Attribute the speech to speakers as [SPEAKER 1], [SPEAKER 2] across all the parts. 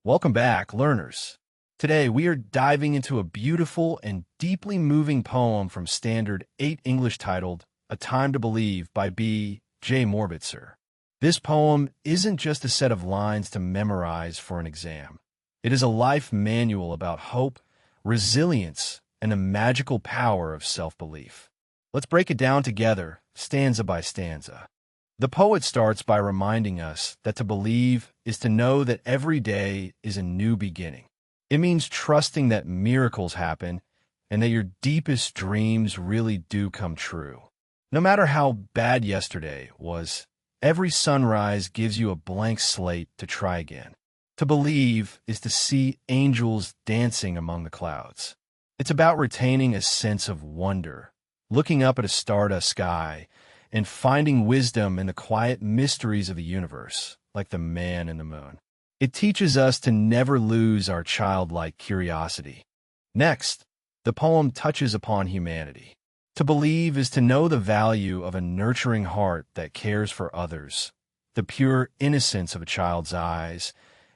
[SPEAKER 1] Welcome back, learners. Today, we are diving into a beautiful and deeply moving poem from Standard 8 English titled A Time to Believe by B. J. Morbitzer. This poem isn't just a set of lines to memorize for an exam. It is a life manual about hope, resilience, and the magical power of self-belief. Let's break it down together, stanza by stanza. The poet starts by reminding us that to believe is to know that every day is a new beginning. It means trusting that miracles happen and that your deepest dreams really do come true. No matter how bad yesterday was, every sunrise gives you a blank slate to try again. To believe is to see angels dancing among the clouds. It's about retaining a sense of wonder, looking up at a stardust sky, and finding wisdom in the quiet mysteries of the universe, like the man in the moon. It teaches us to never lose our childlike curiosity. Next, the poem touches upon humanity. To believe is to know the value of a nurturing heart that cares for others, the pure innocence of a child's eyes,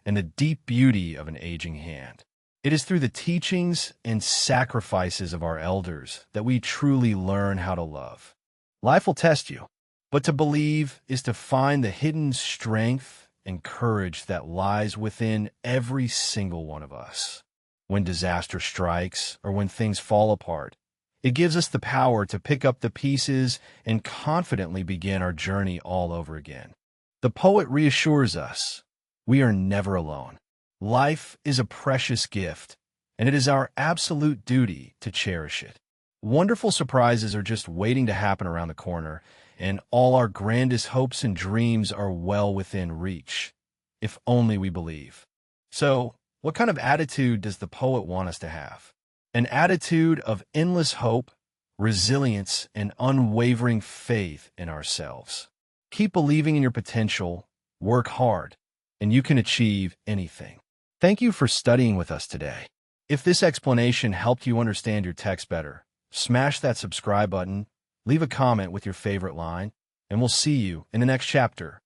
[SPEAKER 1] and the deep beauty of an aging hand. It is through the teachings and sacrifices of our elders that we truly learn how to love. Life will test you, but to believe is to find the hidden strength and courage that lies within every single one of us. When disaster strikes or when things fall apart, it gives us the power to pick up the pieces and confidently begin our journey all over again. The poet reassures us we are never alone. Life is a precious gift, and it is our absolute duty to cherish it. Wonderful surprises are just waiting to happen around the corner, and all our grandest hopes and dreams are well within reach, if only we believe. So, what kind of attitude does the poet want us to have? An attitude of endless hope, resilience, and unwavering faith in ourselves. Keep believing in your potential, work hard, and you can achieve anything. Thank you for studying with us today. If this explanation helped you understand your text better, smash that subscribe button, leave a comment with your favorite line, and we'll see you in the next chapter.